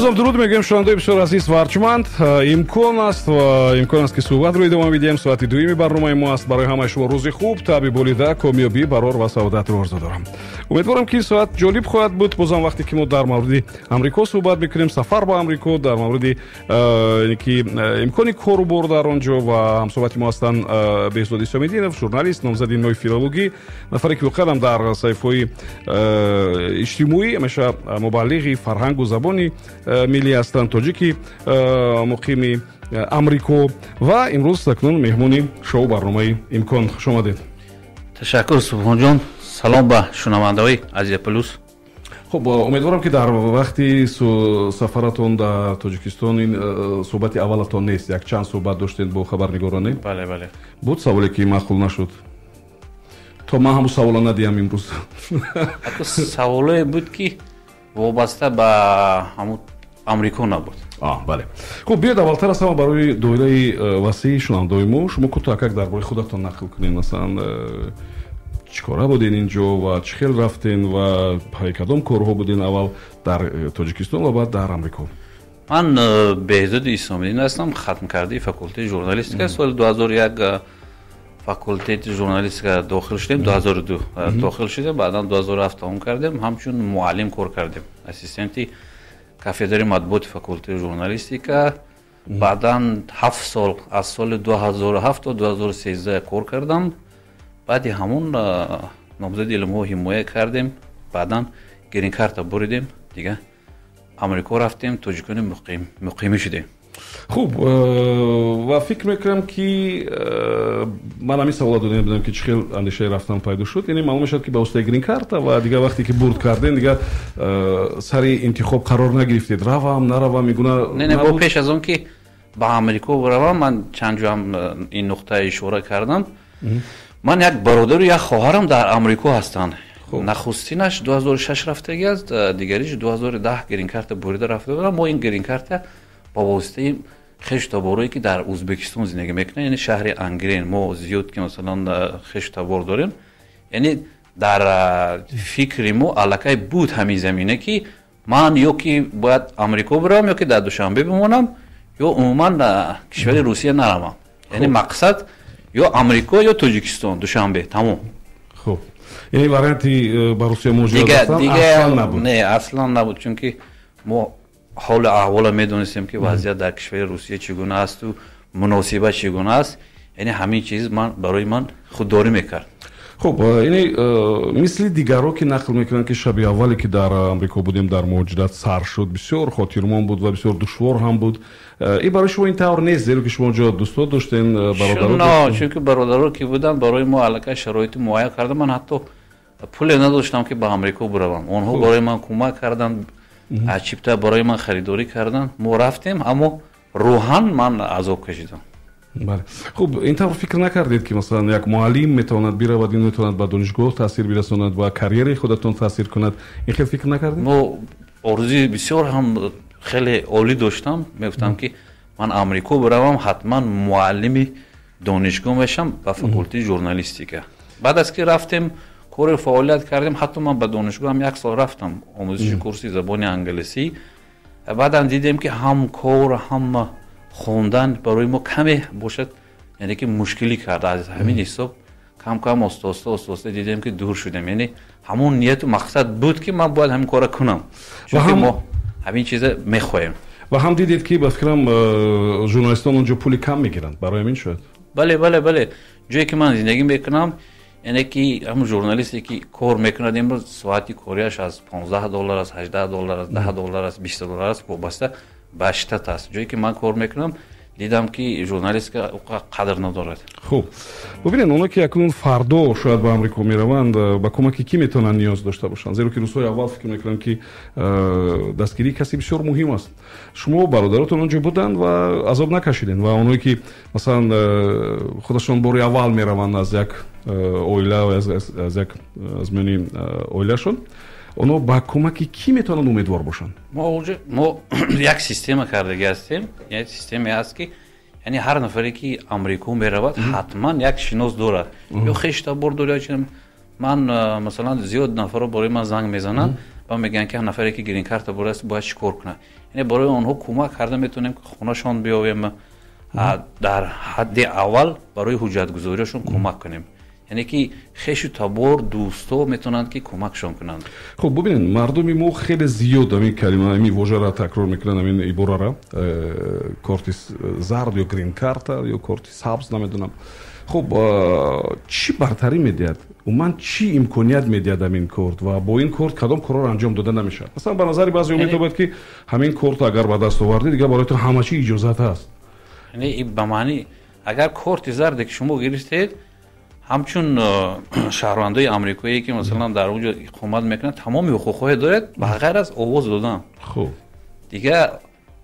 Бозам дуруд мегӯем шунавандаи бисёр азиз ва арҷманд. Имкон аст ки суҳбатро идома бидиҳем. Соати дуюми барномаи мо аст. Барои ҳамаи шумо рӯзи хуб, таъби болида, камёбӣ, барор ва саодатро орзу дорам. Умедворам ки соат ҷолиб хоҳад буд. Бозам вақте ки мо дар мавриди Амрико суҳбат мекунем, сафар ба Амрико, дар мавриди имкони кору бор дар он ҷо ва ҳамсоҳбати мо ҳастанд Беҳзоди Исомиддинов, журналист, номзади нои филологӣ, нафаре ки воқеан дар саҳифаҳои иҷтимоӣ ҳамеша мубаллиғи фарҳангу забони миллӣ ҳастанд, тоҷики муқими Амрико ва имрӯз акнун меҳмони шоу барномаи Имкон. Хуш омадед. Ташаккур Субҳонҷон. Салом ба шунавандаҳои Азия Плюс. Хуб, умедворам ки дар вақти сафаратон дар Тоҷикистон ин суҳбати аввалатон нест. Якчанд суҳбат доштед бо хабарнигорон. Бале. Буд саволе ки маъқул нашуд? То ман ҳамун савола надиҳам имрӯз. Саволое буд ки вобаста ба ҳамун Амрико набуд. Бале. Хуб, биёед аввалтар аз ҳама барои доираи васеи шунавандаҳои мо шумо кӯтоҳакак дар бораи худатон нақл кунед. Масалан, чӣ кора буден ин ҷо ва чӣ хел рафтен ва паи кадом корҳо буден аввал дар Тоҷикистон ва баъд дар Амрико? Ман Беҳзоди Исомиддин ҳастам, хатмкардаи факултаи журналистика. Соли 2001 факултети журналистика дохил шудем, 2002 дохил шудем, баъдан 2007 тамом кардем, ҳамчун муаллим кор кардем, ассистенти кафедраи матбуоти факултаи журналистика. баъдан 7 сол, аз соли 2007 то 2013 кор кардам. баъди ҳамун номзади илмҳо ҳимоя кардем, баъдан грин карта буридем, дига Амрико рафтем, тоҷикони муқимӣ шудем. Хуб, ва фикр мекунам ки ман ҳамин савола дода будам ки чӣ хел андешаи рафтан пайдо шуд. Яъне маълум мешавад ки ба воситаи грин карта ва дига вақте ки бурд кардем, дига сари интихоб қарор нагирифтед. Равам, наравам мегуна. Не, бо пеш аз он ки ба Амрико биравам, ман чанд ҷоам ин нуқта ишора кардам. Ман як бародару як хоҳарам дар Амрико ҳастанд. Нахустинаш 2006 рафтагӣ аст, дигариш 2010 грин карта бурида рафта будам. Мо ин грин карта ба воситаи хешу таборое ки дар Узбекистон зиндагӣ мекунем, яъне шаҳри Ангрен, мо зиёд ки масалан хешу табор дорем, яъне дар фикри мо аллакай буд ҳамин замине ки ман ё ки бояд Амрико биравам, ё ки дар Душанбе бимонам, ё умуман кишвари Русия наравам. Яъне мақсад ё Амрико ё Тоҷикистон, Душанбе, тамом. Хуб, яъне варианти ба Русия муроҷиат аслан набуд. Не, аслан набуд, чунки мо ҳоли аҳвола медонистем ки вазъият дар кишвари Русия чӣ гуна асту муносибат чӣ гуна аст. Яъне ҳамин чиз барои ман худдорӣ мекард. Хуб, яъне мисли дигарҳо ки нақл мекунанд ки шаби аввале ки дар Амрико будем дар муҳоҷират сар шуд, бисёр хотирмон буд ва бисёр душвор ҳам буд. И барои шумо ин тавр нест, зеро ки шумо ҷо дӯсто доштен, бародаро доштен? Чунки бародаро ки буданд барои мо аллакай шароити муайян кардан. Ман ҳатто пуле надоштам ки ба Амрико биравам. Онҳо барои ман кӯмак карданд, чипта барои ман харидорӣ кардан. Мо рафтем, аммо рӯҳан ман азоб кашидам. Бале. Хуб, ин тавр фикр накардед ки масалан як муаллим метавонад биравад, ин метавонад ба донишгоҳ таъсир бирасонад ва карьераи худатон таъсир кунад? Ин хел фикр накардед? Мо орзуи бисёр ҳам хеле олӣ доштам. Мегуфтам ки ман Амрико биравам, ҳатман муаллими донишгоҳ мешам ба факултаи журналистика. баъд аз ки рафтем, кори фаъолият кардем, ҳатто ман ба донишгоҳам 1 сол рафтам омӯзиши курси забони англисӣ. баъдан дидем ки ҳам кор, ҳам хондан барои мо каме бошад, яъне ки мушкилӣ кард. аз ҳамин ҳисоб кам оста дидем ки дур шудем. Яъне ҳамун нияту мақсад буд ки ман бояд ҳамин кора кунам, чунки мо ҳамин чиза мехоҳем. ва ҳам дидед ки ба фикрам журналистон он ҷо пули кам мегиранд, барои ҳамин шояд? Бале. ҷое ки ман зиндагӣ мекунам, яъне ки ҳамун журналисте ки кор мекунад имрӯз соати корияш аз $15 аст, $18 аст, $10 аст, $20 аст, вобаста ба штат аст. ҷое ки ман кор мекунам, дидам ки журналистика қадр надорад. Хуб, бубинед, оно ки акнун фардо шояд ба Амрико мераванд, ба кӯмаки кӣ метавонанд ниёз дошта бошанд? Зеро ки рӯзҳои аввал фикр мекунам ки дастгирии каси бисёр муҳим аст. шумо бародаротон он ҷо буданд ва азоб накашиден ва оное ки масалан худашон бори аввал мераванд аз як оила, аз як аз миёни оилашон, оно ба кӯмаки кӣ метавонанд умедвор бошанд? мо як система кардагӣ ҳастем. як системе ҳаст ки яъне ҳар нафаре ки Амрико меравад ҳатман як шинос дорад, ё хешу табор дорад. ман масалан зиёд нафаро барои ман занг мезананд ва мегӯянд ки нафаре ки грин карта бурааст бояд чӣ кор кунад. یعنی برای آنها کمک کرده میتونیم که خونهشان بیاویم، در حد اول برای حجت گذاریشون کمک کنیم، یعنی که خیش تبار دوستا میتونند که کمکشون کنند. خب ببینید مردمی ما خیلی زیاد این کلمه این واژه را تکرار میکنن، این عباره را کارت زرد یا گرین کارت یا کارت سبز نمیدونم. خب چی برتری میدهد و من چی امکانیت میدهد این کارت و با این کارت کدام کارا را انجام داده نمیشه؟ مثلا به نظر بعضی میتونه که همین کارت اگر به دست آوردی دیگه برای تو همه چی اجازت هست. یعنی به معنی اگر کارت زرد که شما گرفتید همچون شهروندای آمریکایی که مثلا در اونجا اقامت میکنن تمام حقوقهای دارد به غیر از آواز دادن. خب دیگه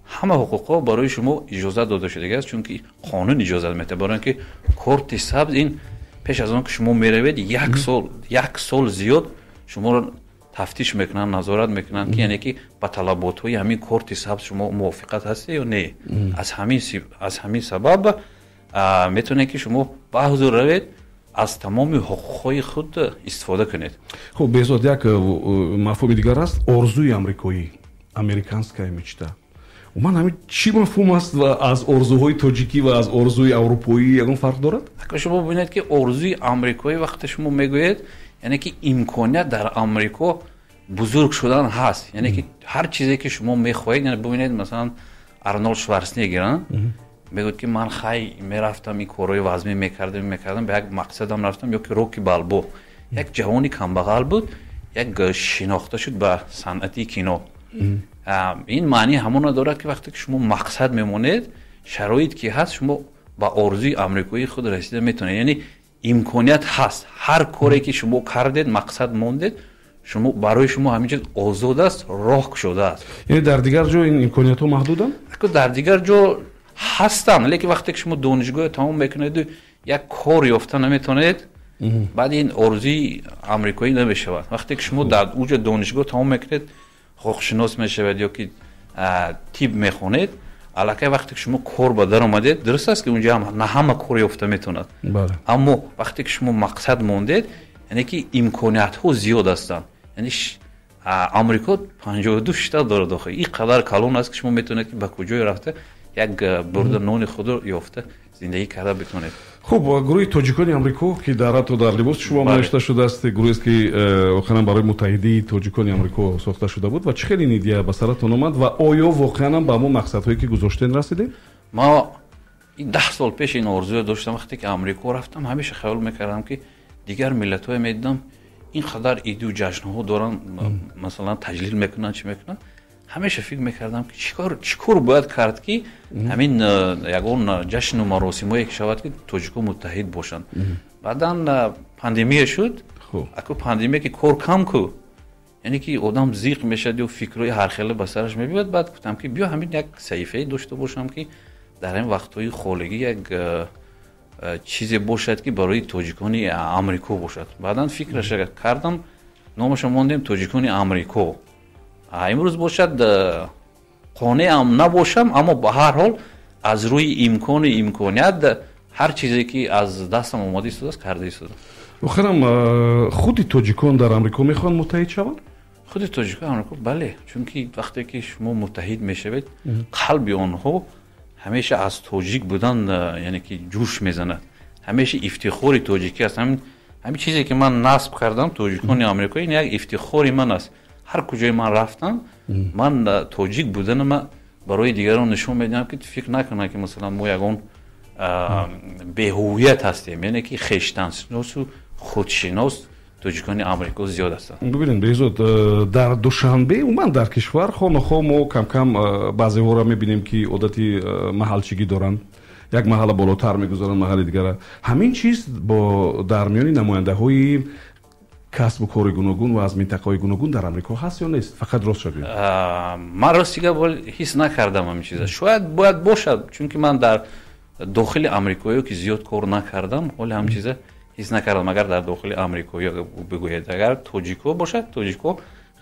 همه حقوقا برای شما اجازه داده شده است، چون که قانون اجازه میده. برای اینکه کارت سبز این پیش از آن که شما میروید یک سال زیاد شما رو تفتیش میکنن، نظارت میکنن که یعنی که با طلبات های همین کارت سبز شما موافقت هستی یا نه. از همین سبب میتونه که شما با حضور روید از تمام حقوقهای خود استفاده کنید. خب بهزاد یک مفهوم دیگر است، آرزوی آمریکایی، امریکانسکای مечта. و من همین چی مفهوم است و از آرزوهای تاجیکی و از آرزوی اروپایی یگان فرق دارد؟ اگه شما ببینید که آرزوی آمریکایی وقتی شما میگویید یعنی که امکانیت در آمریکا بزرگ شدن هست، یعنی که هر چیزی که شما میخواهید، یعنی ببینید مثلا آرنولد شوارزنگر میگوید که من خیلی میرفتم این کارهای وزمی میکردم به یک مقصدم رفتم، یا که روکی بالبو یک جوانی کمبغل بود، یک شناخته شد به صنعتی کینو. این معنی همون داره که وقتی که شما مقصد میمونید شرایط که هست شما با آرزوی آمریکایی خود رسیده میتونید، یعنی امکانیت هست هر کاری که شما کردید مقصد موندید شما برای شما همین چیز آزاد است، راه شده است. یعنی در دیگر جا این امکانیت ها محدودن؟ در دیگر جا هستن، لیکن وقتی که شما دانشگاه تمام میکنید یک کار یافته نمیتونید بعد این آرزوی آمریکایی نمیشه. وقتی که شما در اوج دانشگاه تمام میکنید حقوقشناس میشوید یا که طب میخونید، الکی وقتی که شما کار به در اومدید درست است که اونجا هم نه همه کار یافته میتوند، اما وقتی که شما مقصد موندید یعنی که امکانیت ها زیاد هستن. یعنی آمریکا 52 شتات داره داخل، این قدر کلان است که شما میتونید که به کجای رفته یک برده نان خود رو یافته زندگی کرده بتونید. خب گروه تاجیکان آمریکا که در تو در لباس شما نوشته شده است، گروهی است که واقعا برای متحدی تاجیکان آمریکا ساخته شده بود و چه خیلی ایده به سرتون اومد و آیا واقعا به ما مقصدهایی که گذاشتین رسیدین؟ ما 10 سال پیش این آرزو داشتم، وقتی که آمریکا رفتم همیشه خیال میکردم که دیگر ملت‌ها میدیدم این قدر ایده و جشن‌ها دارن مثلا تجلیل میکنن چی میکنن، همیشه فکر میکردم که چیکار باید کرد که همین یگان جشن و مراسمایی که شود که تاجیک‌ها متحد باشن. بعداً پاندمی شد، اکو پاندمی که کار کم کو، یعنی که آدم زیق میشد و فکرای هر خیلی به سرش میبیاد. بعد گفتم که بیا همین یک صحیفه داشته باشم که در این وقت‌های خالگی یک چیزی باشد که برای تاجیکان آمریکا باشد. بعداً فکرش کردم، نامش ماندیم تاجیکان آمریکا. امروز باشد قانع نباشم، اما به هر حال از روی امکانیت هر چیزی که از دستم اومده است کرده است. بخیرم خودی تاجیکان در آمریکا میخوان متحد شوند؟ خودی تاجیکان آمریکا بله، چون که وقتی که شما متحد میشوید قلب آنها همیشه از تاجیک بودن یعنی که جوش میزند، همیشه افتخار تاجیکی است. همین چیزی که من نصب کردم تاجیکان آمریکایی این یک افتخاری من است. هر کجای من رفتم من تاجیک بودن من برای دیگران نشون میدم که فکر نکنن که مثلا ما یگان بی‌هویت هستیم، یعنی که خویشتن‌شناس و خودشناس تاجیکان آمریکا زیاد هستن. ببینید بهزاد، در دوشنبه من در کشور خانه‌ها ما کم کم بعضی ها را میبینیم که عادتی محلچگی دارن، یک محل بالاتر میگذارن محل دیگر. همین چیز با در میان نماینده های کسب و کار گوناگون و از منطقه‌های گوناگون در آمریکا هست یا نیست؟ فقط راست شد. من راستیگه حس نکردم همین چیزا. شاید باید باشد، چون که من در داخل آمریکایی که زیاد کار نکردم ولی همین چیزا حس نکردم. اگر در داخل آمریکایی بگوید اگر تاجیکو باشد، تاجیکو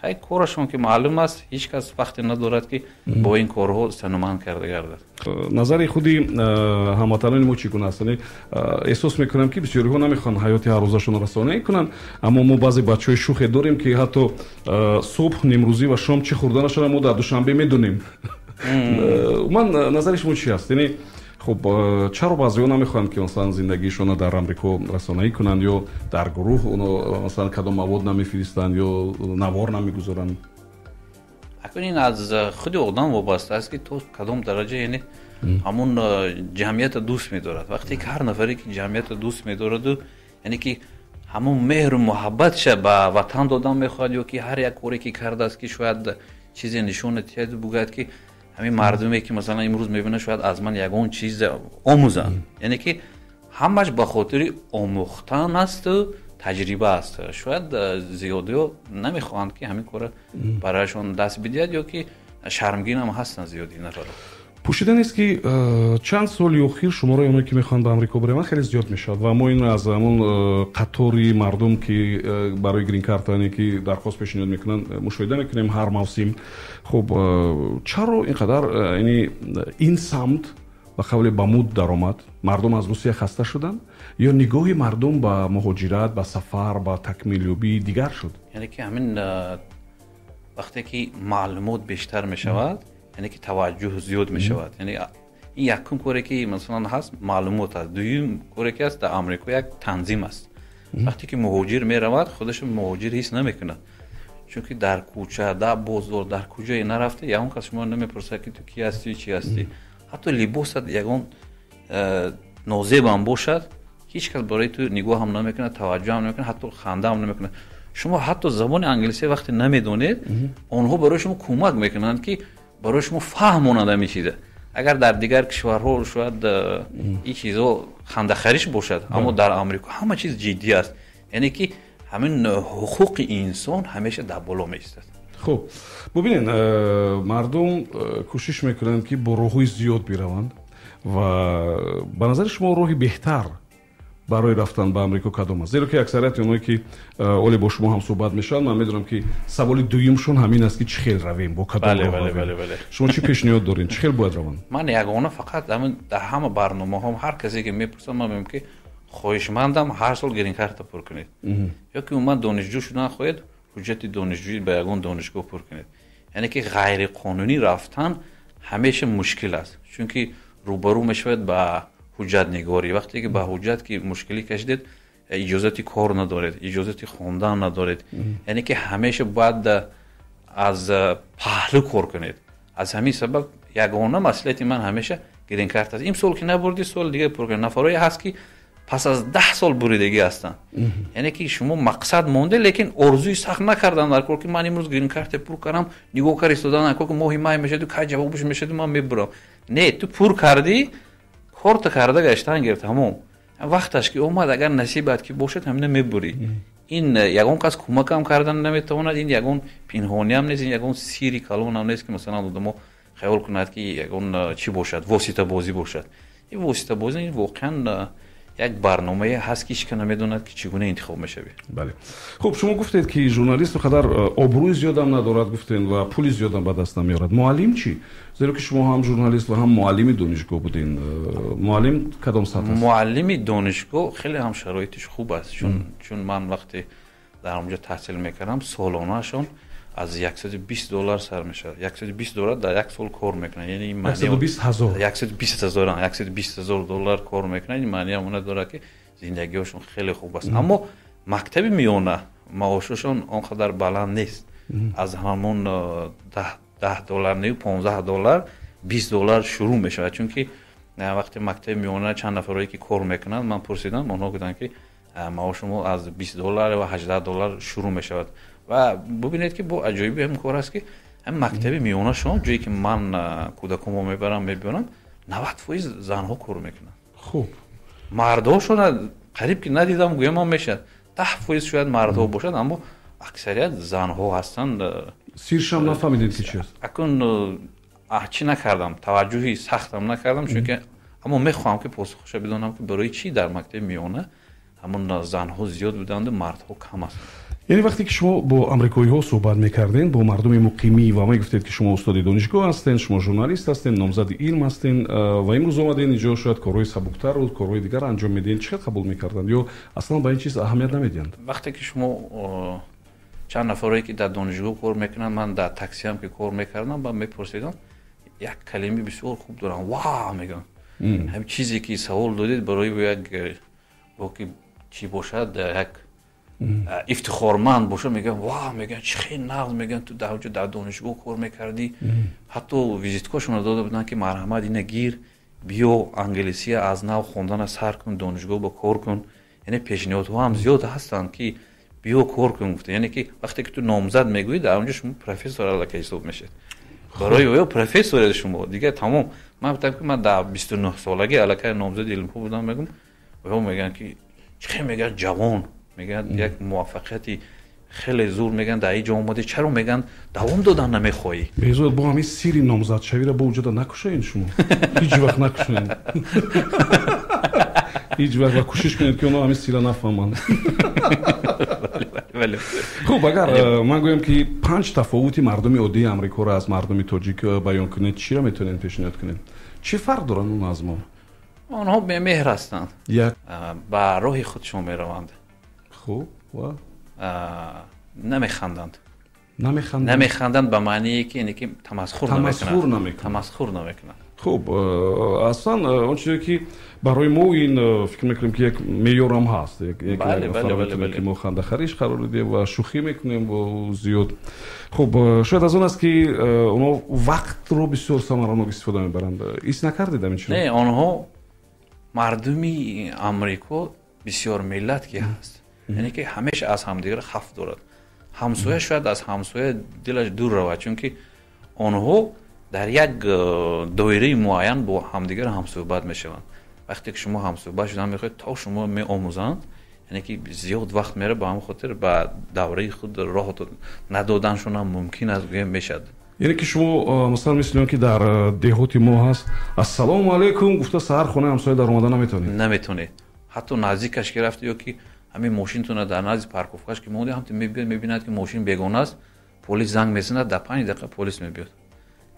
خیلی کارشون که معلوم است هیچ کس وقتی ندارد که با این کارها سنومند کرده گردد. نظر خودی هموطنان ما چگونه است؟ احساس میکنم که بسیاری ها نمیخوان حیات هر روزشون رسانه کنن، اما ما بعضی بچهای شوخ داریم که حتی صبح نیمروزی و شام چه خوردنشون ما در دوشنبه میدونیم. من نظر شما چی است؟ یعنی خب چرا بعضی‌ها نمیخوان که مثلا زندگیشون در آمریکا رسانه‌ای کنند یا در گروه اونو مثلا کدام مواد نمیفرستند یا نوار نمیگذارند؟ این از خود آدم وابسته است که تو کدام درجه یعنی همون جمعیت دوست می‌دارد. وقتی که هر نفری که جمعیت دوست می‌دارد یعنی که همون مهر و محبتش به وطن دادن می‌خواد یا که هر یک کاری که کرده است که شاید چیزی نشون دهد بگوید که همین مردمی که مثلا امروز می‌بینه شاید از من یگان چیز آموزن، یعنی که همش به خاطر آموختن است و تجربه است. شاید زیادی نمیخواهند که همین کار برایشون دست بدهد یا که شرمگین هم هستن زیادی نراره. پوشیدن است که چند سال اخیر شماره اونایی که میخوان به آمریکا برن خیلی زیاد میشد و ما این از همون قطاری مردم که برای گرین کارتانی که درخواست پیشنهاد میکنن مشاهده میکنیم هر موسم. خب چرا اینقدر یعنی این سمت به قول بمود درآمد؟ مردم از روسیه خسته شدن یا نگاه مردم به مهاجرت، به سفر، به تکمیلیابی دیگر شد؟ یعنی که همین وقتی که معلومات بیشتر میشود یعنی که توجه زیاد میشود. یعنی این یکم کاری که مثلا هست معلومات است، دوم کاری که است در آمریکا یک تنظیم است. وقتی که مهاجر میرود خودش مهاجر حس نمیکنه، چون که در کوچه در بازار در کجای نرفته یا اون کس شما نمیپرسه که تو کی هستی چی هستی. حتی لباست یگان نازیب هم باشد هیچ کس برای تو نگاه هم نمیکنه، توجه هم نمیکنه، حتی خنده هم نمیکنه. شما حتی زبان انگلیسی وقتی نمیدونید اونها برای شما کمک میکنند که برای شما فهم مونده میشید. اگر در دیگر کشورها شاید این چیزا خنده خریش باشد اما در آمریکا همه چیز جدی است، یعنی که همین حقوق انسان همیشه در بالا میایستد. خب ببینید مردم کوشش میکنن که با روحی زیاد بیروند و به نظر شما روحی بهتر برای رفتن به آمریکا کدام است؟ زیرا که اکثریت اونایی که اولی با شما هم صحبت میشن من میدونم که سوال دویمشون همین است که چه خیل رویم با کدام راه رویم. بله. شما چی پیشنهاد دارین؟ چه خیل باید روند؟ من یگانه فقط در همه برنامه هم هر کسی که میپرسم من میگم که خواهشمندم هر سال گرین کارت پر کنید یا که اومد دانشجو شدن خواهید حجت دانشجویی به یگان دانشگاه پر کنید. یعنی که غیر قانونی رفتن همیشه مشکل است، چون که روبرو میشوید با حجت نگاری. وقتی که با حجت که مشکلی کشیدید اجازه کار ندارید، اجازه خواندن ندارید، یعنی که همیشه باید از پهلو کار کنید. از همین سبب یگانه مسئله من همیشه گرین کارت است. این سال که نبردی سال دیگه پر کنید. نفرایی هست که پس از 10 سال بریدگی هستن، یعنی که شما مقصد مونده لیکن ارزوی سخت نکردن در کار که من امروز گرین کارت پر کنم نگاه کاری استادان نکو که ماهی مای میشه تو که جوابش میشه تو من میبرم. نه تو پر کردی کارت کرده گشتن گرفت تمام وقتش که اومد اگر نصیبت که باشد همینه میبری. این یگان کس کمک هم کردن نمیتواند، این یگان پنهانی هم نیست، این یگان سیری کلون هم نیست که مثلا آدمو خیال کند که یگان چی باشد واسطه بازی باشد. این واسطه بازی این واقعا یک برنامه هست که هیچ نمیدوند که چگونه انتخاب میشه. بله. خب شما گفتید که ژورنالیست بقدر آبروی زیاد هم ندارد گفتین و پول زیاد هم به دست نمیارد. معلم چی؟ زیرا که شما هم ژورنالیست و هم معلم دانشگاه بودین. معلم کدام سطح است؟ معلم دانشگاه خیلی هم شرایطش خوب است، چون من وقتی در اونجا تحصیل میکردم سالانه شون از $120 سر میشه. $120 در یک سال کار میکنه، یعنی این معنی $120,000 کار میکنه. این معنی اون داره که زندگیشون خیلی خوب است. اما مکتب میونه معاششون اونقدر بلند نیست. از همون $10 نه $15 $20 شروع میشه، چون که وقتی مکتب میونه چند نفرایی که کار میکنن من پرسیدم اونها گفتن که معاش ما از $20 و $18 شروع میشود. و ببینید که با عجایبی هم کار است که هم مکتب میونه شما جایی که من کودکامو میبرم 90% زنها کار میکنن. خوب مرداشون قریب که ندیدم گویم هم میشه 10% شاید مردها باشد اما اکثریت زنها هستند. سیرش هم نفهمیدید که چی است؟ اکنون چی نکردم، توجهی سختم نکردم، چون که اما میخوام که پاسخش بدونم که برای چی در مکتب میونه همون زنها زیاد بودند و مردها کم است. یعنی وقتی که شما با آمریکایی‌ها صحبت می‌کردین، با مردم مقیمی و ما گفتید که شما استاد دانشگاه هستین، شما ژورنالیست هستین، نامزد علم هستین و امروز اومدین اینجا شاید کارهای سبک‌تر و کارهای دیگر انجام میدین، چه قبول می‌کردن یا اصلا به این چیز اهمیت نمیدین؟ وقتی که شما چند نفری که در دانشگاه کار میکنن، من در تاکسی هم که کار میکردم، با میپرسیدم یک کلمه بسیار خوب دارن، واه میگن. همین چیزی که سوال دادید برای یک که چی باشد، یک افتخارمند باشه، میگن واه، میگن چه نقد، میگن تو در دانشگاه کار میکردی. حتی ویزیتکاشون داده بودن که مرحمت اینه گیر، بیا انگلیسی از نو خوندن سر کن، دانشگاه با کار کن. یعنی پیشنهادها هم زیاد هستن که بیا کار کن. گفته یعنی که وقتی که تو نامزد میگویی در اونجا شما پروفسور الکی حساب میشید. برای او پروفسور شما دیگه تمام. من گفتم که من در 29 سالگی الکی نامزد علم بودم، میگم و میگن که چه، میگن جوان، میگن یک موفقیتی خیلی زور، میگن در اینجا اومدی، چرا میگن دوام دادن نمیخوایی؟ بذار با همین سیری نامزد شوی را با وجود نکشین شما. هیچ وقت نکشین. هیچ وقت کوشش کنید که اونا همین سیرا نفهمن. خب اگر من گویم که 5 تفاوتی مردم عادی آمریکا را از مردم تاجیک بیان کنید، چی را میتونید پیشنهاد کنید؟ چه فرق دارن اون از ما؟ آنها به مهر هستند، با راه خودشون میروند. خب و نمیخندند. نمیخندند به معنی که اینه که تمسخر نمیکنند. خب اصلا اون چیزی که برای ما این فکر میکنیم که یک معیار هم هست، یک بله. که ما خنده خریش قرار دادیم و شوخی میکنیم و زیاد. خب شاید از اون است که اونا وقت رو بسیار ثمرانک استفاده میبرند. ایس نکردید همین چیزا؟ نه، آنها مردمی آمریکا بسیار ملت که هست، یعنی که همیشه از همدیگر خف دارد. همسایه شاید از همسایه دلش دور رود، چون که آنها در یک دایره معین با همدیگر همصحبت میشوند. وقتی که شما همصحبت شدن میخواید تا شما میآموزند، یعنی که زیاد وقت میره، با هم خاطر با دوره خود راه ندادنشون هم ممکن است گویم میشد. یعنی که شما مثلا مثل که در دهات ما هست السلام علیکم گفته سحر خونه همسایه در اومدن نمیتونید. حتی نزدیکش که رفتی یا که همین ماشینتون در نزدیک پارکوفکاش که مونده، هم میبیند که ماشین بیگانه است، پلیس زنگ میزنه، در 5 دقیقه پلیس میاد.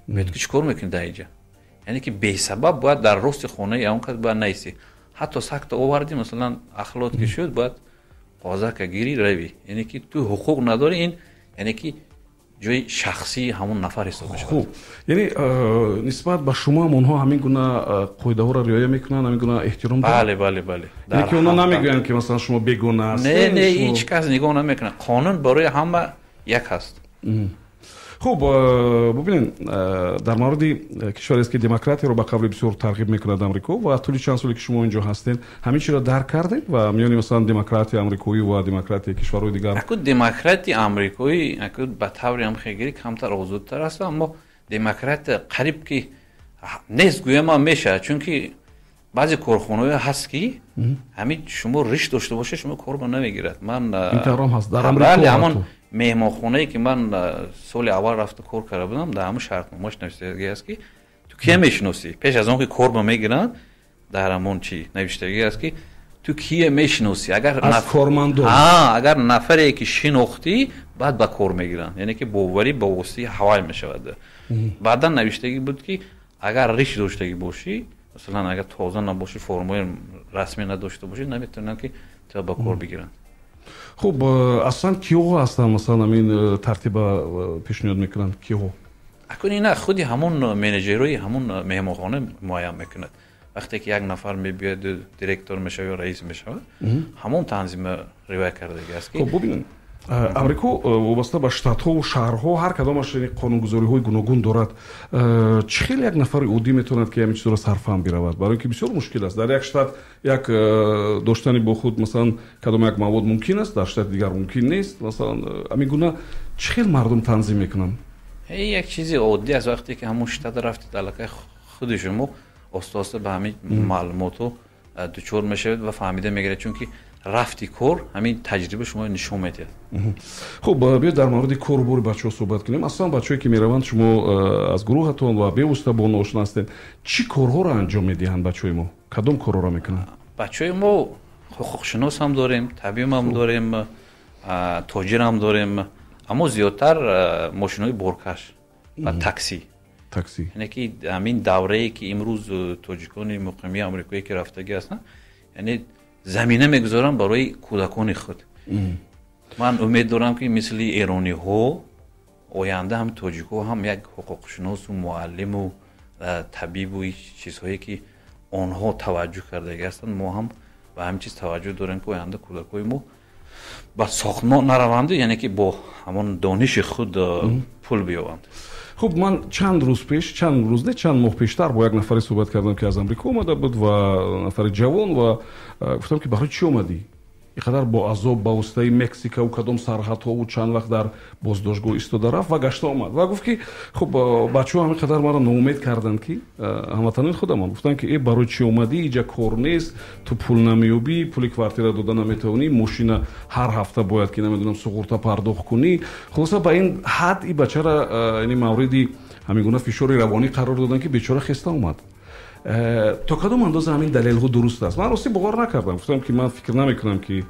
میگه که چیکار میکنی در اینجا؟ یعنی که بی سبب باید در راست خونه اون کس باید نیستی. حتی سخت آوردی مثلا اخلاق که شد باید قاضی که گیری روی، یعنی که تو حقوق نداری. این یعنی که جای شخصی همون نفر حساب میشه. خب یعنی نسبت به شما هم اونها همین گونه قاعده ها را رعایت میکنن، همین گونه احترام دارن؟ بله. یعنی که اونا نمیگن که مثلا شما بیگانه هستین؟ نه هیچ کس نگاه نمیکنه. قانون برای همه یک هست. خب ببینین در مورد کشوری است که دموکراتی رو به قبل بسیار ترغیب میکند آمریکا و طول چند سالی که شما اینجا هستین همین چیز را درک کردین و میانی مثلا دموکراتی آمریکایی و دموکراتی کشورهای دیگر؟ اكو دموکراتی آمریکایی اكو به طوری هم خیلی کمتر آزادتر است، اما دموکرات قریب که نیست گویم میشه، چون که بعضی کارخانه‌ها هست که همین شما ریش داشته باشه شما کار رو نمیگیرد. من این ترام هست در آمریکا. همون مهمانخونه‌ای که من سال اول رفته کار کرده بودم در همون شرطنامه‌اش نوشتگی است که تو کی میشناسی، پیش از اون که کار میگیرن در همون چی نوشتگی است که تو کی میشناسی. اگر اگر نفری که شناختی بعد با کار میگیرن، یعنی که باوری با واسطه حوال میشود. بعدا نوشتگی بود که اگر ریش داشتگی باشی، مثلا اگر تازه نباشی، فرمای رسمی نداشته باشی، نمیتونن که تو با کار بگیرن. خب اصلا کیو هستن مثلا همین ترتیب پیشنهاد میکنن کیو؟ اکنی نه خودی همون منیجرای همون مهمانخانه معین میکند. وقتی که یک نفر میبیاد دیرکتور میشه یا رئیس میشه همون تنظیم روایت کرده است که خب ببینید آمریکا وابسته به شتات ها و شهرها هر کدامش قانونگذاری های گوناگون دارد. چه خیلی یک نفر عادی میتوند که همین چیز را صرفا برود؟ برای اینکه بسیار مشکل است در یک شتات یک داشتن با خود مثلا کدام یک مواد ممکن است، در شتات دیگر ممکن نیست. مثلا همین گونه چه خیلی مردم تنظیم میکنن؟ یک چیزی عادی است. وقتی که همون شتات رفتید علاقه خود شما استاد به همین معلوماتو دچار میشود و فهمیده میگیره، چون که رفتی کار همین تجربه شما نشون میده. خب بیا در مورد کار بور بچه‌ها صحبت کنیم. اصلا بچه‌ای که میروند شما از گروهتون و بیوسته با اون آشنا هستین، چی کارها را انجام میدهند بچه‌های ما؟ کدام کارها را میکنن؟ بچه‌های ما حقوقشناس هم داریم، طبیب هم داریم، تاجر هم داریم، اما زیادتر ماشین‌های بارکش و تاکسی. یعنی که همین دوره‌ای که امروز تاجیکان مقیمی آمریکایی که رفتگی هستن، یعنی زمینه میگذارن برای کودکان خود. من امید دارم که مثل ایرانی ها آینده هم تاجیک‌ها هم یک حقوقشناس و معلم و طبیب و چیزهایی که آنها توجه کرده هستند، ما هم به همین چیز توجه داریم که آینده کودکای ما با ساختمان نروند، یعنی که با همون دانش خود پول بیاوند. خب من چند ماه پیشتر با یک نفری صحبت کردم که از امریکا اومده بود و نفر جوان و گفتم که برای چی اومدی؟ اینقدر با عذاب با واسطه مکزیک و کدام سرحدها و چند وقت در بازداشتگاه ایستاده رفت و گشته اومد و گفت که خب بچه‌ها همینقدر مرا ناامید کردند که هموطنان خودم گفتن که ای برای چی اومدی؟ اینجا کار نیست، تو پول نمیابی، پول کвартира دادن نمیتونی، ماشین هر هفته باید که نمیدونم سقورتا پرداخت کنی. خلاصا با این حد این بچه را یعنی موردی همینگونه فشار روانی قرار دادن که بیچاره خسته اومد. تا کدام اندازه همین دلیل ها درست است؟ من راستی باور نکردم، گفتم که من فکر نمیکنم که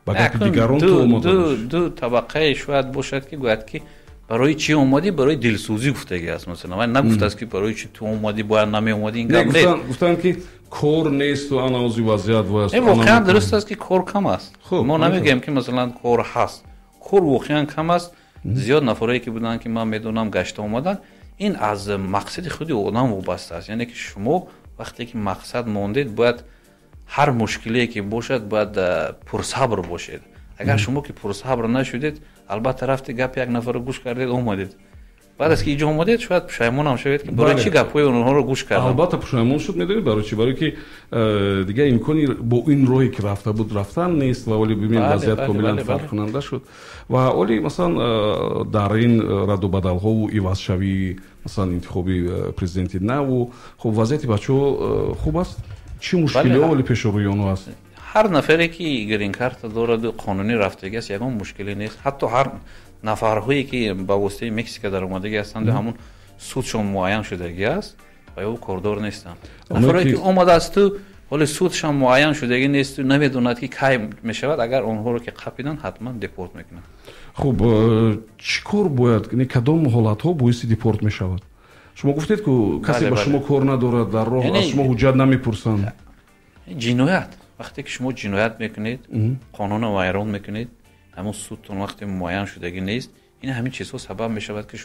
با گپ دیگران تو اومده دو طبقه شاید باشد که گوید که برای چی اومدی، برای دلسوزی گفتگی است. مثلا من نگفت است که برای چی تو اومدی باید نمی اومدی، این گپ نیست. گفتن که کار نیست و اناوزی وضعیت واسه واقعا درست است که کار کم است. ما نمیگیم که مثلا کار هست، کار واقعا کم است. زیاد نفرایی که بودن که من میدونم گشت اومدن، این از مقصد خودی آدم وابسته است. یعنی که شما وقتی که مقصد موندید باید هر مشکلی که باشد باید پرصبر باشید. اگر شما که پرصبر نشدید، البته رفتی گپ یک نفر رو گوش کردید اومدید، بعد از که اینجا اومدید شاید پشیمون هم شوید که برای چی گپای اونها رو گوش کردم. البته پشیمون شد. میدونید برای چی؟ برای که دیگه امکانی با این راهی که رفته بود رفتن نیست و ولی ببینید وضعیت کاملا فرق کننده شد و ولی مثلا در این رد و بدل ها و عوض شوی مثلا انتخابی پرزیدنت نو، خب وضعیت بچه‌ها خوب است. چی مشکلی ولی پیش روی اونها است؟ هر نفری که گرین کارت دارد قانونی رفتگی است یگان مشکلی نیست. حتی هر نفرهایی که با واسطه مکزیک در اومدگی هستند همون سودشون معین شدگی است و او کاردار نیستند. نفرایی که اومده است تو ولی سودشون معین شدگی نیست و نمیدوند که کی میشود، اگر اونها رو که قپیدن حتما دیپورت میکنن. خب چیکار باید، یعنی کدام حالت ها باعث دیپورت میشود؟ شما گفتید که کسی با شما کار ندارد، در راه از شما حجت نمیپرسند. جنایت، وقتی که شما جنایت میکنید، قانون رو ویران میکنید، همون سودتون وقتی معین شدگی نیست، این همین چیزها سبب میشود که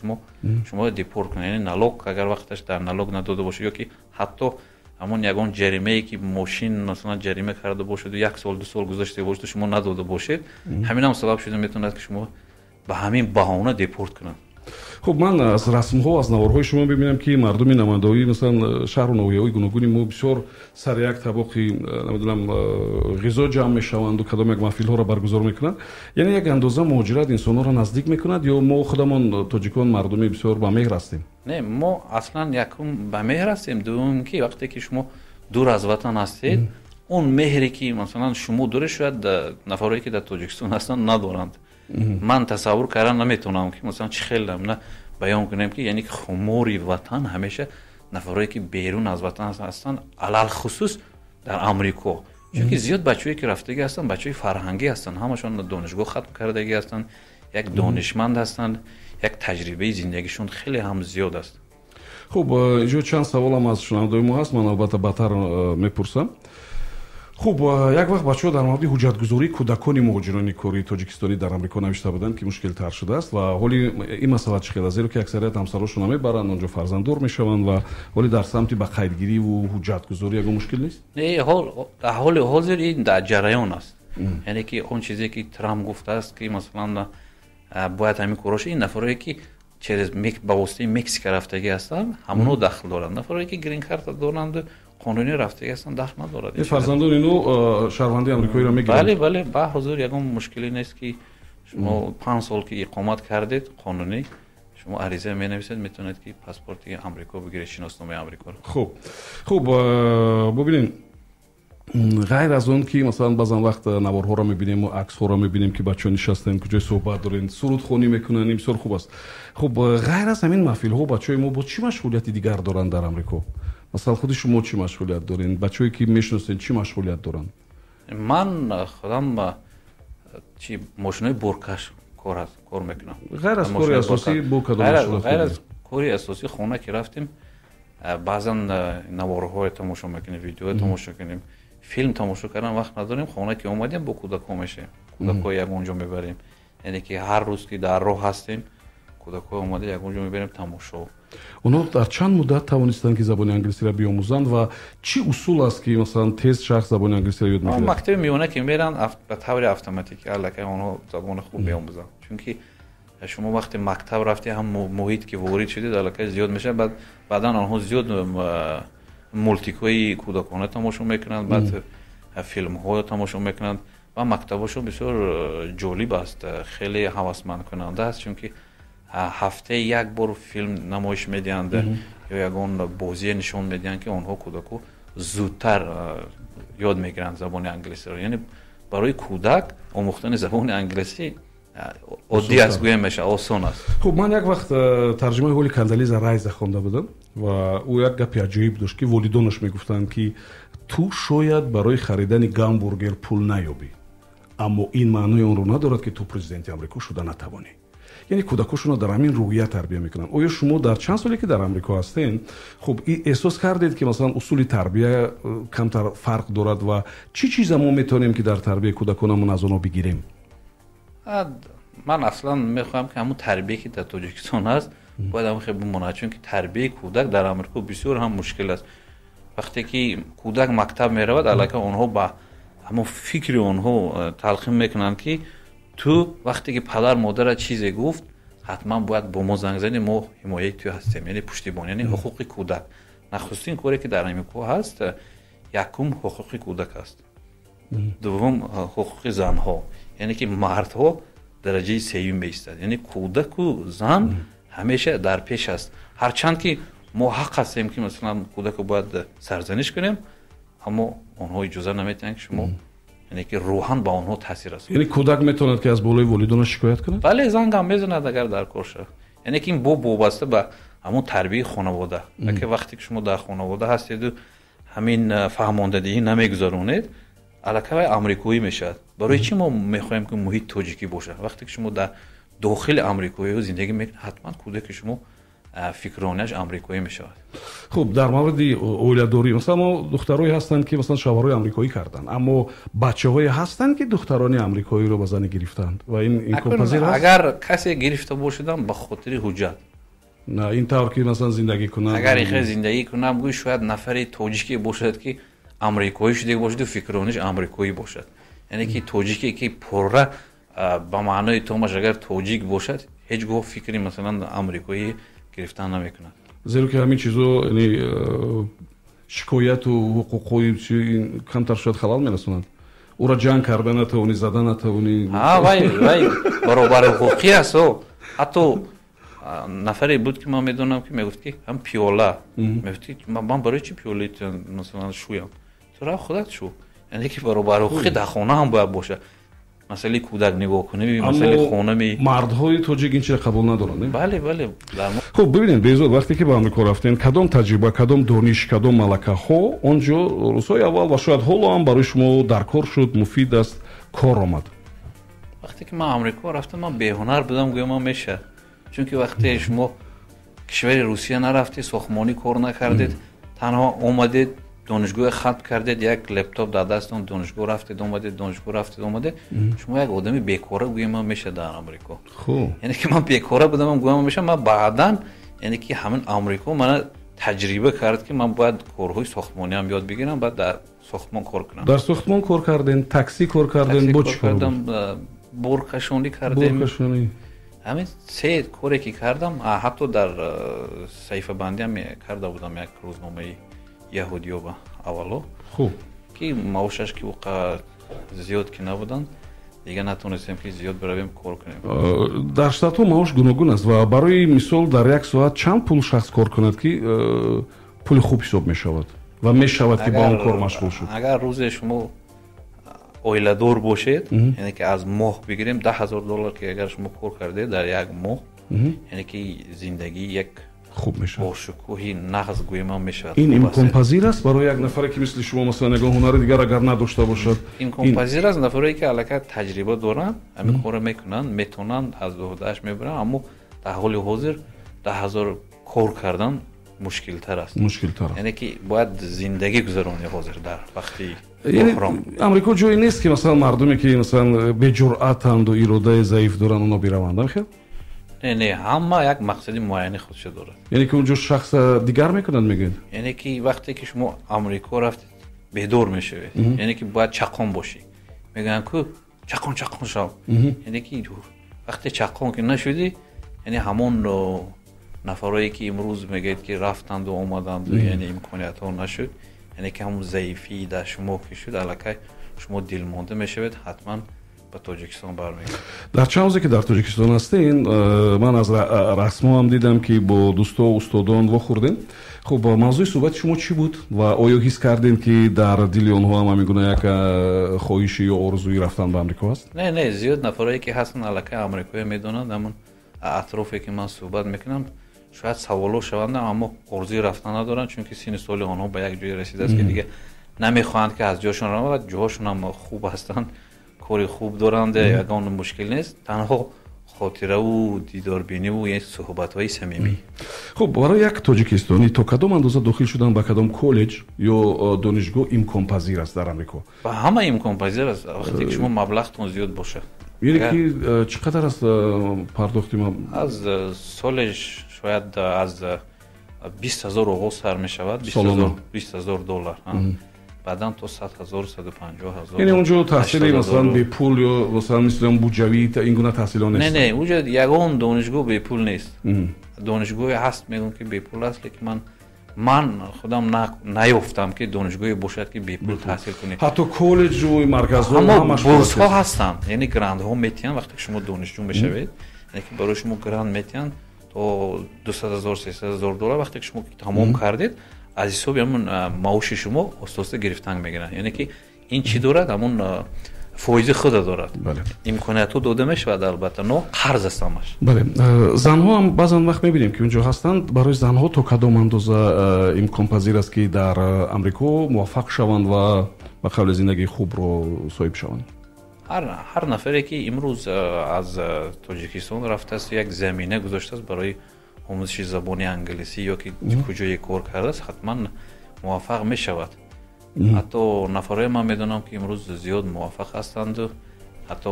شما دیپورت کنید. یعنی نالوگ اگر وقتش در نالوگ نداده باشه یا که حتی همون یگان جریمه ای که ماشین مثلا جریمه کرده باشد و 1 سال 2 سال گذشته باشه شما نداده باشید، همین هم سبب شده میتونه که شما به همین بهانه دیپورت کنن. خب من از رسم ها از نوارهای شما ببینم که مردم نمایندگی مثلا شهر و ناحیه‌های گوناگونی ما بسیار سر یک طبقی نمیدونم غذا جمع میشوند و کدام یک محفل ها را برگزار میکنند. یعنی یک اندازه مهاجرت انسان ها را نزدیک میکند یا ما خودمان تاجیکان مردمی بسیار با مهر هستیم؟ نه، ما اصلا یکم با مهر هستیم. دوم که وقتی که شما دور از وطن هستید اون مهری که مثلا شما داره شاید نفرایی که در تاجیکستان هستند ندارند. من تصور کردن نمیتونم که مثلا چه خیلی نه بیان کنم که یعنی که خموری وطن همیشه نفرایی که بیرون از وطن هستن، علل خصوص در آمریکا، چون که زیاد بچه‌ای که رفتگی هستن بچه‌ای فرهنگی هستن، همشون دانشگاه ختم کردگی هستن، یک دانشمند هستن، یک تجربه زندگیشون خیلی هم زیاد است. خب اینجا چند سوالم از شنوندگان ما هست، من البته بعدتر میپرسم. خب یک وقت بچه‌ها در مورد حجت‌گذاری کودکان مهاجران کره تاجیکستانی در آمریکا نوشته بودند که مشکل تر شده است و حالی این مسئله چه خیلی زیرا که اکثریت همسراشون نمیبرند اونجا فرزنددار میشوند و ولی در سمت به قیدگیری و حجت‌گذاری یک مشکل نیست. نه، حال حاضر این در جریان است. یعنی که اون چیزی که ترامپ گفته است که مثلا باید همین کوراش این نفرایی که چیز با واسطه مکزیک رفتگی هستند همونو دخل دارند، نفرایی که گرین کارت دارند قانونی رفتگی هستن دخل ندارد. این فرزندان اینو شهروندی آمریکایی را میگیرند؟ بله به حضور یگان مشکلی نیست که شما 5 سال که اقامت کردید قانونی شما عریضه می‌نویسید میتونید که پاسپورت آمریکا بگیرید، شناسنامه آمریکا رو. خب ببینید غیر از اون که مثلا بعضن وقت نوارها را می‌بینیم و عکس‌ها را می‌بینیم که بچه‌ها نشستن کجای صحبت دارن سرودخوانی میکنن، این بسیار خوب است. خب غیر از همین محفل‌ها بچه‌های ما با چه مشغولیتی دیگر دارن در آمریکا؟ مثلا خود شما چی مشغولیت دارین؟ بچه‌ای که میشناسین چی مشغولیت دارن؟ من خودم چی ماشینای برکش کار میکنم. غیر از کاری اساسی بو کدوم مشغول غیر از کاری اساسی خونه که رفتیم بعضا نوارهای تماشا میکنیم، ویدیو تماشا کنیم، فیلم تماشا کردن وقت نداریم. خونه که اومدیم با کودک‌ها میشه، کودک‌ها یک اونجا میبریم، یعنی که هر روز که در راه هستیم کودک‌ها اومده یک اونجا میبریم تماشا. اونا در چند مدت توانستن که زبان انگلیسی را بیاموزند و چی اصول است که مثلا تست شخص زبان انگلیسی را یاد میگیره؟ مکتب میونه که میرن به طور اتوماتیک الکی اونها زبان خوب بیاموزن، چون که شما وقتی مکتب رفتی هم محیط که وارد شدید الکی زیاد میشه، بعدا آنها زیاد مولتیکای کودکانه تماشا میکنند، بعد فیلم ها تماشا میکنند و مکتبشون بسیار جالب است، خیلی هوسمند کننده است، چون که هفته یک بار فیلم نمایش میدهند یا یگان بازی نشون میدهند که اونها کودکو زودتر یاد میگیرند زبان انگلیسی رو. یعنی برای کودک آموختن زبان انگلیسی عادی است، گویا میشه آسان است. خب من یک وقت ترجمه هولی کاندالیزا رایز خوانده بودم و او یک گپ عجیب داشت که والدانش میگفتند که تو شاید برای خریدن گامبورگر پول نیابی، اما این معنی اون رو ندارد که تو پرزیدنت آمریکا شده نتوانی. یعنی کودکاشون رو در همین رویه تربیت میکنن. آیا شما در چند سالی که در آمریکا هستین خب احساس کردید که مثلا اصول تربیت کمتر فرق دارد و چی چیزا ما میتونیم که در تربیت کودکانمون از اونها بگیریم؟ من اصلا میخوام که همون تربیتی که در تاجیکستان هست باید هم خیلی بمونه، چون که تربیت کودک در آمریکا بسیار هم مشکل است. وقتی که کودک مکتب میرود الکی اونها با همون فکر اونها تلقین میکنن که تو وقتی که پدر مادر چیزی گفت حتما باید با ما زنگ زنی، ما حمایت تو هستیم، یعنی پشتیبانی، یعنی حقوق کودک. نخستین کاری که در آمریکا هست یکم حقوق کودک است، دوم حقوق زنها، یعنی که مردها درجه سوم بیستند، یعنی کودک و زن همیشه در پیش است. هرچند که ما حق هستیم که مثلا کودک رو باید سرزنش کنیم، اما اونها اجازه نمیدن که شما، یعنی که روحاً با اونها تاثیر است. یعنی کودک میتوند که از بالای والدینش شکایت کنه؟ بله، زنگ هم میزند اگر در کار شه. یعنی که این وابسته به همون تربیت خانواده، که وقتی که شما در خانواده هستید و همین فهماندگی نمیگذارونید الکی آمریکایی میشد. برای چی ما میخوایم که محیط تاجیکی باشه؟ وقتی که شما در داخل آمریکایی زندگی میکنید حتما کودک شما فکرانش آمریکایی میشه. خب در مورد اولادوری مثلا ما دخترایی هستند که مثلا شوهرای آمریکایی کردن، اما بچه‌هایی هستند که دختران آمریکایی رو به زن گرفتند و این پذیر است. اگر کسی گرفته باشدن به خاطر حجت، نه این طور که مثلا زندگی کنن، اگر این زندگی کنم گوی شاید نفری تاجیکی باشد که آمریکایی شده باشد و فکرانش آمریکایی باشد، یعنی که تاجیکی که پره به معنای تومش اگر تاجیک باشد هیچ گاه فکری مثلا آمریکایی گرفتن نمیکنه. زیرا که همین چیزو یعنی شکایت و حقوقی کمتر شاید خلال میرسونند. او را جنگ کردن نتونی، زدن نتونی. وای برابر حقوقی است. حتی نفری بود که ما میدونم که میگفت که هم پیولا میگفت من برای چی پیولی مثلا شویم؟ تو را خودت شو، یعنی که برابر حقوقی در خانه هم باید باشه. مسئله کودک نگاه کنی، مسئله خانه مردهای تاجیک این چیز قبول ندارن. بله. خب ببینید بیزود وقتی که به آمریکا رفتین کدام تجربه، کدام دانش، کدام ملکه ها اونجا روزهای اول و شاید حالا هم برای شما در کار شد، مفید است، کار آمد؟ وقتی که من آمریکا رفتم من بی‌هنر بودم، گویا من میشه، چون که وقتی شما کشور روسیه نرفتی، ساختمانی کار نکردید، تنها اومدید دانشگاه ختم کردید، یک لپتاپ در دستتون، دانشگاه رفتید اومدید، شما یک آدمی بیکاره گویا من میشه در آمریکا. خوب یعنی که من بیکاره بودم گویا من میشه. من بعداً یعنی که همین آمریکا من تجربه کرد که من باید کارهای ساختمانی هم یاد بگیرم، بعد در ساختمان کار کنم. در ساختمان کار کردین، تاکسی کار کردین، کار کردم، برکشانی کردیم. همین سه کاری که کردم، حتی در صحیفه بندی هم کرده بودم یک روزنامه یهودیو با اولو. خوب که معاشش که وقت زیاد که نبودن دیگه نتونستیم که زیاد برویم کار کنیم. در شتات‌ها معاش گوناگون است و برای مثال در یک ساعت چند پول شخص کار کند که پول خوب حساب می شود و می شود که با اون کار مشغول شد؟ اگر روز شما اویلادور باشید، یعنی که از ماه بگیریم $10,000 که اگر شما کار کرده در یک ماه، یعنی که زندگی یک خوب میشه. با شکوهی نغز گویم هم میشه. این امکان پذیر است برای یک نفری که مثل شما مثلا نگاه هنر دیگر اگر نداشته باشد؟ امکان پذیر است. نفری که الکی تجربه دارن همین کارو میکنن، میتونن از عهده‌اش میبرن، اما در حال حاضر 10,000 کار کردن مشکل تر است. یعنی که باید زندگی گذرانی حاضر در وقتی بحران. امریکا جایی نیست که مثلا مردمی که مثلا به جرأتند و اراده ضعیف دارن اونا بروند. نمیخواد؟ نه همه یک مقصد معین خودش داره. یعنی که اونجا شخص دیگر میکنن میگن. یعنی که وقتی که شما امریکا رفتید بیدار میشوید، یعنی که باید چقان باشی. میگن که چقان شو. یعنی که وقتی چقان که نشدی، یعنی همون نفرایی که امروز میگید که رفتند و اومدند و یعنی امکانیت ها نشد، یعنی که همون ضعیفی در شما که شد الکی شما دلمانده میشوید، حتما به تاجیکستان برمیگردید. در چند روزی که در تاجیکستان هستین من از رسما هم دیدم که با دوستا و استادان واخوردین. خب موضوع صحبت شما چی بود و آیا حس کردین که در دل آنها هم میگونه یک خواهشی یا آرزویی رفتن به آمریکا هست؟ نه زیاد نفرایی که هستن الکی آمریکایی میدونن، همون اطرافی که من صحبت میکنم شاید سوالو شوند اما آرزوی رفتن ندارن، چون که سن سال آنها به یک جای رسیده است که دیگه نمیخواهند که از جاشون رو، و جاهاشون هم خوب هستن، کاری خوب دارند، یگان مشکل نیست، تنها خاطره و دیداربینی و یه صحبت‌های صمیمی. خب برای یک تاجیکستانی تا کدام اندازه داخل شدن به کدام کالج یا دانشگاه امکان پذیر است در آمریکا؟ و همه امکان پذیر است وقتی که شما مبلغتون زیاد باشه. یعنی که چقدر است پرداختی ما؟ از سالش شاید از 20,000 آغاز سر می شود، 20,000 دلار. بعداً تا 100,000 150,000. یعنی اونجا تحصیلی مثلا به پول یا مثلا مثلا بودجوی این گونه تحصیلات نیست؟ نه اونجا یگان دانشگاه به پول نیست. دانشگاهی هست میگن که به پول است، لیکن من خودم نیافتم که دانشگاهی باشد که به پول تحصیل کنی. حتی کالج و مرکزها همش بورس ها هستن، یعنی گراند ها میتین وقتی شما دانشجو میشوید، یعنی که برای شما گراند میتین تا 200,000 300,000 دلار وقتی شما تمام کردید از حساب همون معاش شما استاد گرفتن میگیرن. یعنی که این چی دارد؟ همون فایده خود دارد. بله. امکانات رو داده میشه و البته نه قرض است همش. بله. زنها هم بعضا وقت میبینیم که اونجا هستند. برای زنها تا کدام اندازه امکان پذیر است که در آمریکا موفق شوند و قبل زندگی خوب رو صاحب شوند؟ هر نفری که امروز از تاجیکستان رفته است یک زمینه گذاشته است برای آموزش زبان انگلیسی یا که کجای کار کرده است، حتما موفق می شود. حتی نفرای من میدونم که امروز زیاد موفق هستند، حتی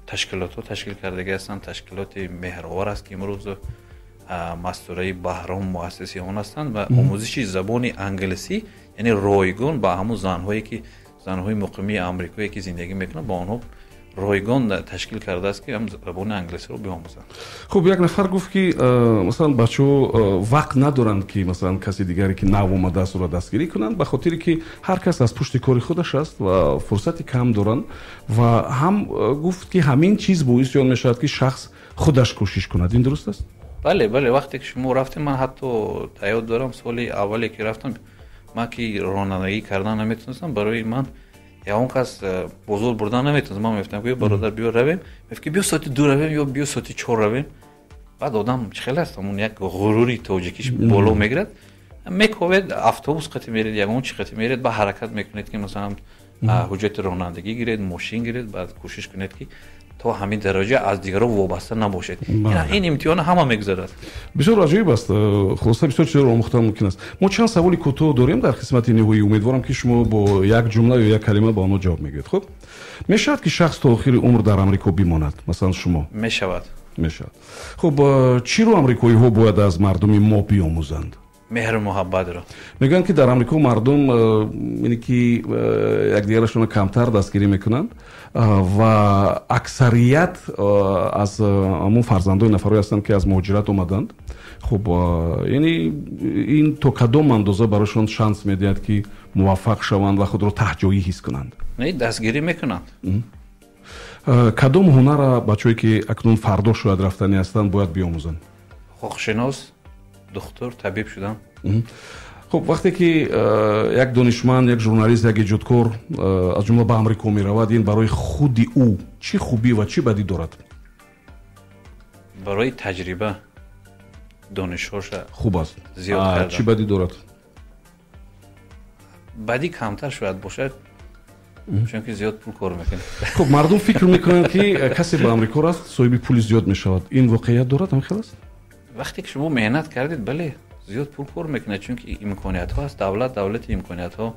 تشکیلات تشکیل کرده هستند، تشکیلات مهرآور است که امروز مستوره بهرام مؤسسی آن هستند و آموزش زبان انگلیسی یعنی رایگان با همون زنهای مقیمی آمریکایی که زندگی میکنن با آنها رایگان تشکیل کرده است که هم زبان انگلیسی رو بیاموزند. خب یک نفر گفت که مثلا بچه‌ها وقت ندارند که مثلا کسی دیگری که نو اومده است رو دستگیری کنند، به خاطری که هر کس از پشت کاری خودش است و فرصتی کم دارند و هم گفت که همین چیز باعث میشود که شخص خودش کوشش کند. این درست است؟ بله وقتی که شما رفتیم، من حتی یاد دارم سال اولی که رفتم من که رانندگی کردن نمیتونستم، برای من یا اون کس بزرگ بردن نمیتونست، من میگفتم که برادر بیا رویم، میگفت که بیا ساعت 2 رویم یا بیا ساعت 4 رویم. بعد آدم چخیل است، اون یک غروری تاجیکیش بالا میگیرد، میکوید اتوبوس قطع میرید یا اون چی قطع میرید با حرکت میکنید که مثلا حجت رانندگی گیرید، ماشین گیرید، بعد کوشش کنید که تا همین درجه از دیگران وابسته نباشید. این امتحان همه میگذرد. بسیار عجیب است. خلاصه بسیار چیزا رو آموختن ممکن است. ما چند سوالی کوتاه داریم در قسمت نهایی، امیدوارم که شما با یک جمله یا یک کلمه با آنها جواب میگید. خب میشود که شخص تا آخر عمر در آمریکا بماند؟ مثلا شما؟ میشود. خب چی رو آمریکایی ها باید از مردم ما بیاموزند؟ مهر محبت رو. میگن که در آمریکا مردم یعنی که یکدیگرشون کمتر دستگیری میکنند و اکثریت از همون فرزندان نفرایی هستند که از مهاجرت اومدند. خب یعنی این تا کدام اندازه براشون شانس میدهد که موفق شوند و خود رو تهجایی حس کنند؟ نه دستگیری میکنند. کدام هنر بچه‌ای که اکنون فردا شاید رفتنی هستند باید بیاموزند؟ حقوق‌شناس، دکتر، طبیب شدن. خب وقتی که یک دانشمند، یک ژورنالیست، یک ایجادکار از جمله به آمریکا میرود، این برای خود او چی خوبی و چی بدی دارد؟ برای تجربه دانش‌هاش خوب است. زیاد کردم. چی بدی دارد؟ بدی کمتر شاید باشد چون که زیاد پول کار میکنه. خب مردم فکر میکنن که کسی به آمریکا رفت صاحب پول زیاد میشود. این واقعیت دارد هم خیلی است؟ وقتی که شما مهنت کردید بله زیاد پول کار میکنه چون که امکانیت ها است. دولت امکانیت ها.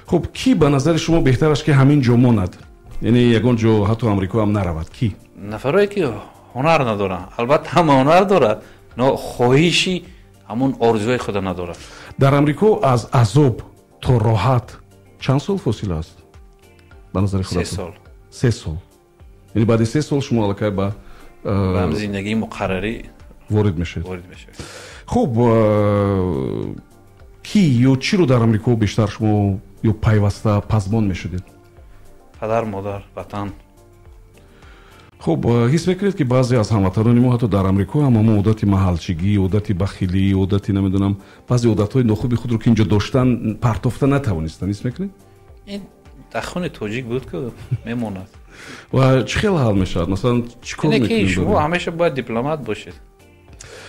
خب کی به نظر شما بهتر است که همین جا ماند؟ یعنی یگان جا حتی آمریکا هم نرود؟ کی؟ نفرایی که هنر ندارن. البته هم هنر دارد نه خواهشی همون آرزوی خود ندارد. در آمریکا از عذاب تا راحت چند سال فاصله است؟ به نظر خودتون 3 سال. 3 سال. یعنی بعد 3 سال شما الکی به زندگی مقرری وارد میشید. میشه. خب کی یا چی رو در آمریکا بیشتر شما یا پیوسته پزبان میشدید؟ پدر مادر وطن. خب حس میکنید که بعضی از هموطنان ما حتی در آمریکا هم عادت محلچگی، عادت بخیلی، عادت نمیدونم بعضی عادت‌های ناخوبی خود رو که اینجا داشتن پرتافته نتوانستن. حس میکنید؟ این دخون توجیک بود که میموند. و چه خیلی حل میشد؟ مثلا چیکار اینه که میکنید؟ شما همیشه باید دیپلمات باشید.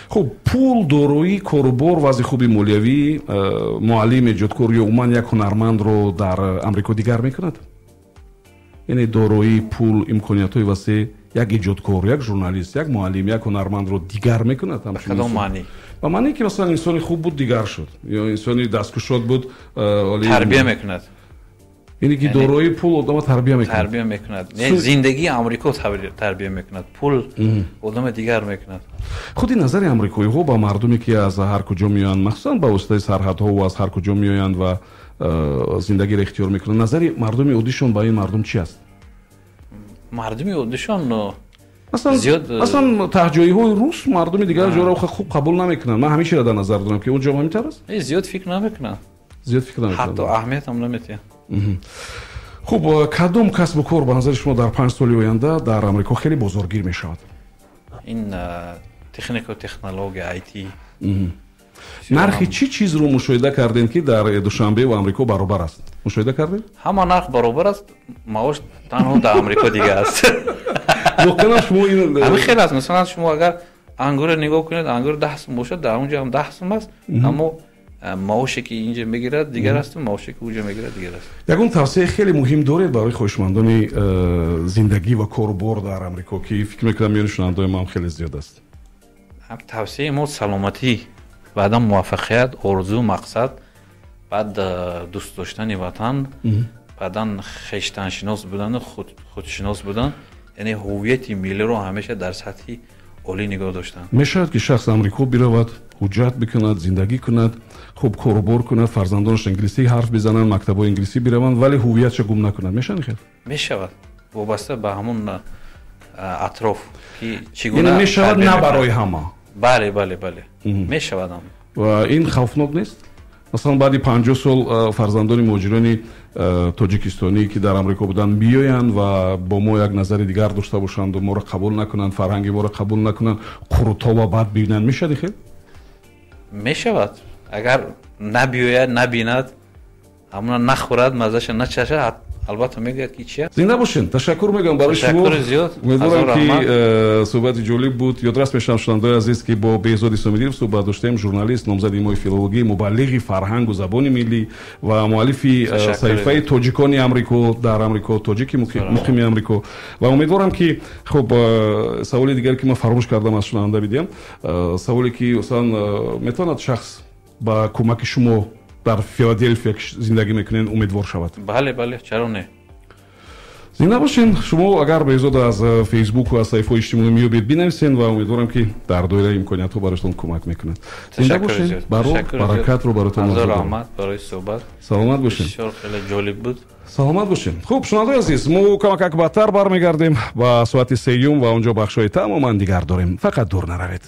خب پول، دارایی، کاروبار، وضع خوبی مالیوی معلم، ایجادکار یا عموما یک هنرمند رو در آمریکا دیگر میکند؟ یعنی دارایی، پول، امکانیت‌های وسیع یک ایجادکار، یک ژورنالیست، یک معلم، یک هنرمند رو دیگر میکند؟ به کدام معنی؟ به معنی که مثلا انسانی خوب بود دیگر شد یا انسانی دستکشاد بود تربیه میکند. یعنی که دارایی، پول آدم تربیه میکند. یعنی زندگی آمریکا تربیه میکند. پول آدم دیگر میکند. خودی نظر آمریکایی ها با مردمی که از هر کجا میان مخصوصا با واسطه سرحدها و از هر کجا میآیند و زندگی را اختیار میکنن، نظر مردم عادیشون با این مردم چی است؟ مردم عادیشون مثلا تهجایی های روس مردم دیگر جا را خوب قبول نمیکنن. من همیشه را در نظر دارم که اونجا همینطور است. زیاد فکر نمیکنن. حتی اهمیت هم نمیدن. خب کدام کسب و کار به نظر شما در 5 سال آینده در آمریکا خیلی بزرگگیر میشود؟ این تکنیک و تکنولوژی آیتی. نرخ چی چیز رو مشاهده کردین که در دوشنبه و آمریکا برابر است؟ مشاهده کردین؟ همه نرخ برابر است. معاش تنها در آمریکا دیگه است. واقعا شما این همین خیلی است. مثلا شما اگر انگور نگاه کنید انگور 10 سوم باشد در اونجا هم 10 سوم است. اما معاشی که اینجا میگیرد دیگر است و معاشی که اونجا میگیرد دیگر است. یگان توصیه خیلی مهم دارید برای خواهشمندان زندگی و کاروبار در آمریکا که فکر میکنم میان شنوندای ما هم خیلی زیاد است؟ هم توصیه ما سلامتی، بعدا موفقیت، آرزو، مقصد، بعد دوست داشتن وطن، بعدا خویشتن شناس بودن و خودشناس بودن. یعنی هویت ملی رو همیشه در سطح عالی نگاه داشتن. میشود که شخص آمریکا برود، حجت بکند، زندگی کند، خوب کاروبار کند، فرزندانش انگلیسی حرف بزنند، مکتب‌های انگلیسی بروند ولی هویتش گم نکند. میشن خیر؟ میشود. وابسته به همون اطراف که چگونه یعنی میشود نه برای همه. بله میشود. و این خوفناک نیست؟ مثلا بعد 50 سال فرزندان مهاجران تاجیکستانی که در آمریکا بودن بیایند و با ما یک نظر دیگر داشته باشند و ما را قبول نکنند، فرهنگ ما را قبول نکنند، قروتا و بعد ببینند، میشه دیگه؟ میشود. اگر نبیاید، نبیند، همون نخورد، مزهش نچشه، البته میگه که چیه. زنده باشین. تشکر میگم برای شما. تشکر زیاد. امیدوارم که صحبت جالب بود. یادرس میشم شنوندگان عزیز که با بهزاد اسلامیدیرov صحبت داشتیم، ژورنالیست، نامزد ایمای فیلولوژی، مبلغ فرهنگ و زبان ملی و مؤلف صحیفه تاجیکان آمریکا در آمریکا، تاجیک مقیم آمریکا. و امیدوارم که خب سوالی دیگر که من فراموش کردم از شنونده بدیم، سوالی که مثلا میتواند شخص با کمک شما در فیلادلفیا زندگی میکنین امیدوار شود. بله چرا نه. زنده باشین. شما اگر بهزاد از فیسبوک و از صفحه اجتماعی میابید بنویسین و امیدوارم که در دایره امکانیت ها براتون کمک میکنه. زنده باشین. برکت رو براتون آرزو دارم. برای صحبت. سلامت باشین. بسیار خیلی جالب بود. سلامت باشین. خوب شنوندگان عزیز، ما کمک بهتر برمیگردیم با ساعت 3 و اونجا بخشای تماما دیگر داریم. فقط دور نروید.